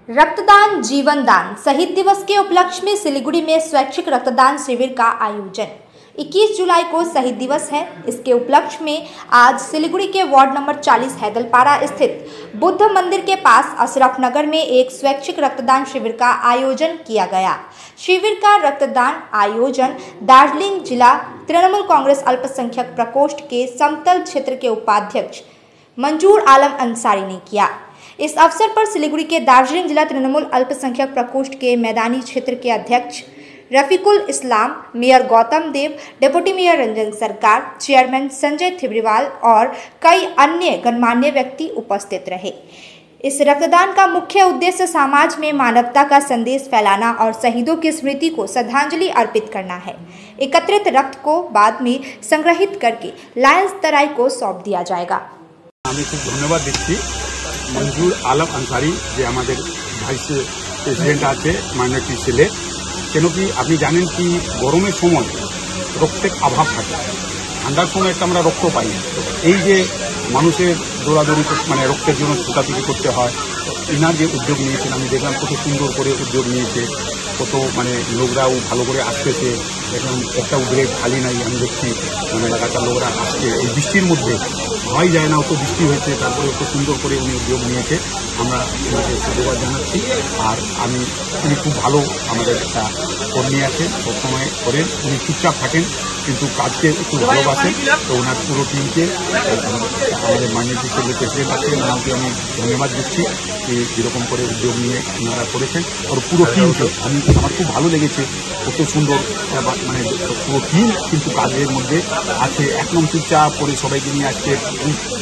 रक्तदान जीवन दान शहीद दिवस के उपलक्ष्य में सिलीगुड़ी में स्वैच्छिक रक्तदान शिविर का आयोजन। 21 जुलाई को शहीद दिवस है। इसके उपलक्ष्य में आज सिलीगुड़ी के वार्ड नंबर 40 हैदलपारा स्थित बुद्ध मंदिर के पास अशरफ नगर में एक स्वैच्छिक रक्तदान शिविर का आयोजन किया गया। शिविर का रक्तदान आयोजन दार्जिलिंग जिला तृणमूल कांग्रेस अल्पसंख्यक प्रकोष्ठ के समतल क्षेत्र के उपाध्यक्ष मंजूर आलम अंसारी ने किया। इस अवसर पर सिलीगुड़ी के दार्जिलिंग जिला तृणमूल अल्पसंख्यक प्रकोष्ठ के मैदानी क्षेत्र के अध्यक्ष रफीकुल इस्लाम, मेयर गौतम देव, डिप्टी मेयर रंजन सरकार, चेयरमैन संजय थिब्रीवाल और कई अन्य गणमान्य व्यक्ति उपस्थित रहे। इस रक्तदान का मुख्य उद्देश्य समाज में मानवता का संदेश फैलाना और शहीदों की स्मृति को श्रद्धांजलि अर्पित करना है। एकत्रित रक्त को बाद में संग्रहित करके लायंस तराई को सौंप दिया जाएगा। धन्यवाद दीदी मंजूर आलम अंसारी जो हमारे भाइस प्रेसिडेंट आछे माइनरिटी सेले क्योंकि अपनी जानें कि गरमेर समय रक्तेर अभाव थाके ठंडार समय एक आमरा रक्त पाई ये मानुषेर दौड़ादौड़ी मैं रक्तेर जो छोटाछुटी करते हैं इनार जो उद्योग नहीं देखलाम कत सुंदर कर उद्योग नहीं कत मैं लोकरा भालो करे आसतेছে এখন একটা উদ্রেক খালি নাই আমি দেখছি মানে এলাকার লোকরা আসছে এই বৃষ্টির মধ্যে ভয় যায় না অত বৃষ্টি হয়েছে তারপরে অত সুন্দর করে উনি উদ্যোগ নিয়েছে আমরা ওনাকে ধন্যবাদ জানাচ্ছি। আর উনি খুব ভালো আমাদের একটা কর্মী আছেন সবসময় করেন উনি চুপচাপ থাকেন কিন্তু কাজকে একটু ভালোবাসেন তো ওনার পুরো টিমকে আমাদের মাইনরিটি সেলের প্রেসিডেন্ট আছেন ওনাকে আমি ধন্যবাদ দিচ্ছি যেরকম করে উদ্যোগ নিয়ে ওনারা করেছেন আর পুরো টিমকে আমার খুব ভালো লেগেছে কত সুন্দর মানে পুরো টিম কিন্তু কাজের মধ্যে আছে একদম চুপচাপ করে সবাইকে নিয়ে আসছে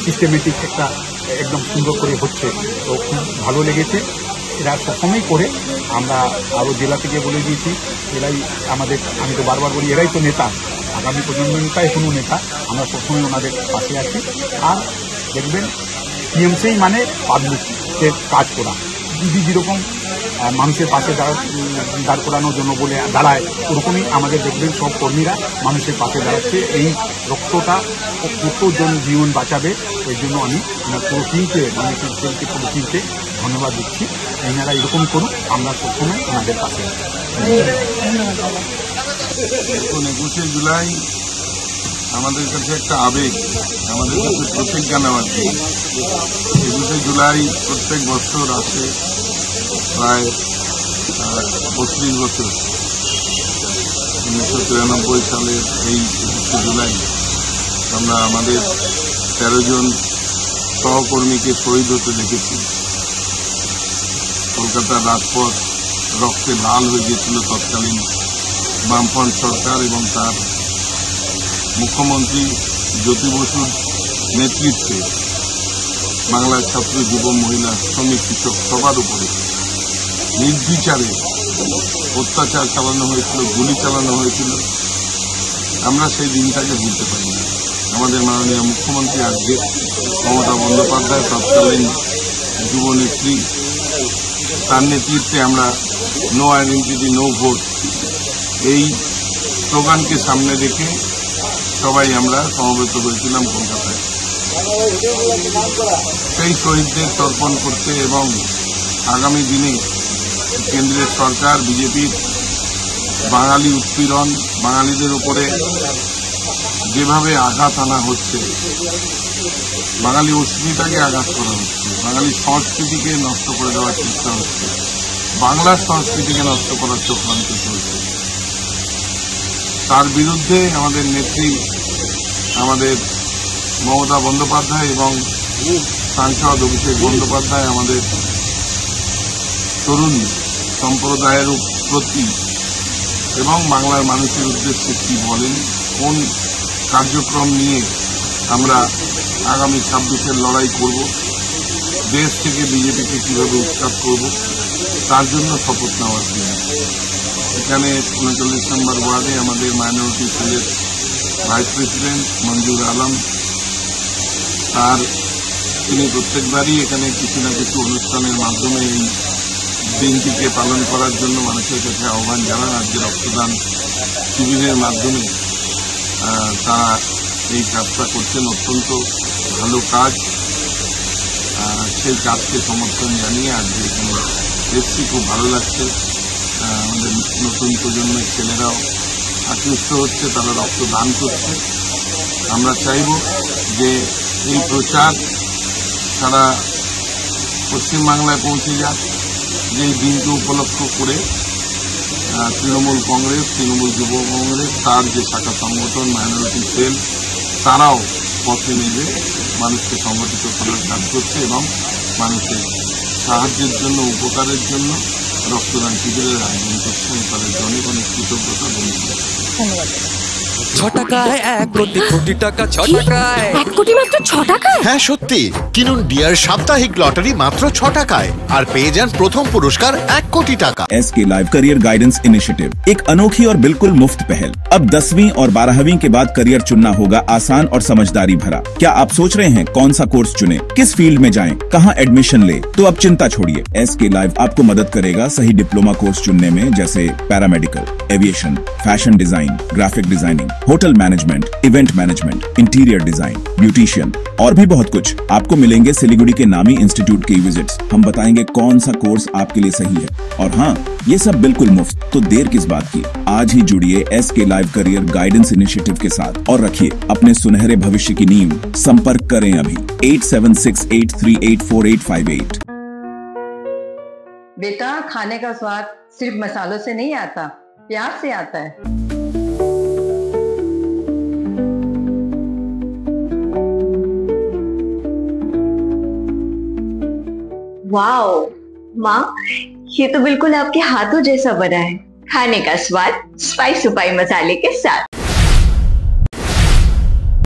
সিস্টেমেটিক একটা একদম সুন্দর করে হচ্ছে তো খুব ভালো লেগেছে। এরা সবসময় করে আমরা আরও জেলা থেকে বলে দিয়েছি এরাই আমাদের আমি তো বারবার বলি এরাই তো নেতা আগামী প্রজন্ম নেতা এখনো নেতা আমরা সবসময় ওনাদের পাশে আছি। আর দেখবেন টিএমসি মানে পাবলিকের কাজ করা দিদি যেরকম মানুষের পাশে দাঁড় করানোর জন্য বলে দাঁড়ায় ওরকমই আমাদের দেখবেন সব কর্মীরা মানুষের পাশে দাঁড়াচ্ছে। এই রক্তটা কতজন জীবন বাঁচাবে এর জন্য আমি পুরো টিমকে মানুষের পুরো টিমকে ধন্যবাদ দিচ্ছি। এনারা এরকম করুন আমরা সবসময় ওনাদের পাশে আছি। 21 জুলাই আমাদের কাছে একটা আবেগ আমাদের কাছে প্রতিজ্ঞা নেওয়ার দিন। 21 জুলাই প্রত্যেক বছর আসে প্রায় 32 বছর 1993 সালের এই 21 জুলাই আমরা আমাদের 13 জন সহকর্মীকে শহীদ হতে দেখেছি। কলকাতার রাজপথ রক্তে লাল হয়ে গিয়েছিল তৎকালীন বামফ্রন্ট সরকার এবং তার মুখ্যমন্ত্রী জ্যোতি বসুর নেতৃত্বে বাংলার ছাত্র যুব মহিলা শ্রমিক কৃষক সবার উপরে নির্বিচারে অত্যাচার চালানো হয়েছিল গুলি চালানো হয়েছিল। আমরা সেই দিনটাকে ভুলতে পারি না। আমাদের মাননীয় মুখ্যমন্ত্রী আজকে মমতা বন্দ্যোপাধ্যায় তৎকালীন যুব নেত্রী তার নেতৃত্বে আমরা নো আইডেন্টিটি নো ভোট এই স্লোগানকে সামনে রেখে সবাই আমরা সমবেত হয়েছিলাম কলকাতায় সেই শহীদদের তর্পণ করতে এবং আগামী দিনে কেন্দ্রের সরকার বিজেপির বাঙালি উৎপীড়ন বাঙালিদের উপরে যেভাবে আঘাত আনা হচ্ছে বাঙালি অস্মিতাকে আঘাত করা হচ্ছে বাঙালি সংস্কৃতিকে নষ্ট করে দেওয়ার চেষ্টা হচ্ছে বাংলার সংস্কৃতিকে নষ্ট করার চক্রান্ত চলছে তার বিরুদ্ধে আমাদের নেত্রী আমাদের মমতা বন্দ্যোপাধ্যায় এবং সাংসদ অভিষেক বন্দ্যোপাধ্যায় আমাদের তরুণ সম্প্রদায়ের প্রতি এবং বাংলার মানুষের উদ্দেশ্যে কি বলেন কোন কার্যক্রম নিয়ে আমরা আগামী 26-এর লড়াই করব দেশ থেকে বিজেপিকে কিভাবে উৎখাত করব তার জন্য শপথ নেওয়ার দিন। এখানে 39 নম্বর ওয়ার্ডে আমাদের মাইনরিটি সেলের ভাইস প্রেসিডেন্ট মঞ্জুর আলম তার তিনি প্রত্যেকবারই এখানে কিছু না কিছু অনুষ্ঠানের মাধ্যমে এই দিনটিকে পালন করার জন্য মানুষের কাছে আহ্বান জানান। আজকে রক্তদান শিবিরের মাধ্যমে তারা এই কাজটা করছেন অত্যন্ত ভালো কাজ সেই কাজকে সমর্থন জানিয়ে আজকে এসছি, খুব ভালো লাগছে। আমাদের নতুন প্রজন্মের ছেলেরাও আকৃষ্ট হচ্ছে, তারা রক্তদান করছে। আমরা চাইব যে এই প্রচার সারা পশ্চিমবাংলায় পৌঁছে যাক, যে দিনকে উপলক্ষ করে তৃণমূল কংগ্রেস, তৃণমূল যুব কংগ্রেস, তার যে শাখা সংগঠন মাইনরিটি সেল, তারাও পথে নেমে মানুষকে সংগঠিত করার কাজ করছে এবং মানুষের সাহায্যের জন্য, উপকারের জন্য রক্তদান শিবিরের আয়োজন করছে। তাদের অনেক অনেক কৃতজ্ঞতা ধন্যবাদ। হ্যাঁ সত্যি, কিনুন ডিয়ার সাপ্তাহিক লটারি মাত্র 6 টাকায় আর পেয়ে যান প্রথম পুরস্কার 1 কোটি টাকা। SK live career guidance initiative एक अनोखी और बिल्कुल मुफ्त पहल। अब 10वीं और 12वीं के बाद करियर चुनना होगा आसान और समझदारी भरा। क्या आप सोच रहे हैं कौन सा कोर्स चुने, किस फील्ड में जाएं, कहां एडमिशन ले? तो अब चिंता छोड़िए, एसके लाइव आपको मदद करेगा सही डिप्लोमा कोर्स चुनने में, जैसे paramedical, aviation, fashion design, graphic designing, hotel management, event management, interior design, beautician और भी बहुत कुछ। आपको मिलेंगे सिलीगुड़ी के नामी इंस्टीट्यूट की विजिट्स। हम बताएंगे कौन सा कोर्स आपके लिए सही है, और हाँ, ये सब बिल्कुल मुफ्त। तो देर किस बात की, आज ही जुड़िए SK live career guidance initiative के साथ और रखिए अपने सुनहरे भविष्य की नींव। संपर्क करें अभी 8768384858। बेटा, खाने का स्वाद सिर्फ मसालों से नहीं आता, प्यार से आता है। वाओ माँ, ये तो बिल्कुल आपके हाथों जैसा बना है। खाने का स्वाद स्पाइस सुपाई मसाले के साथ।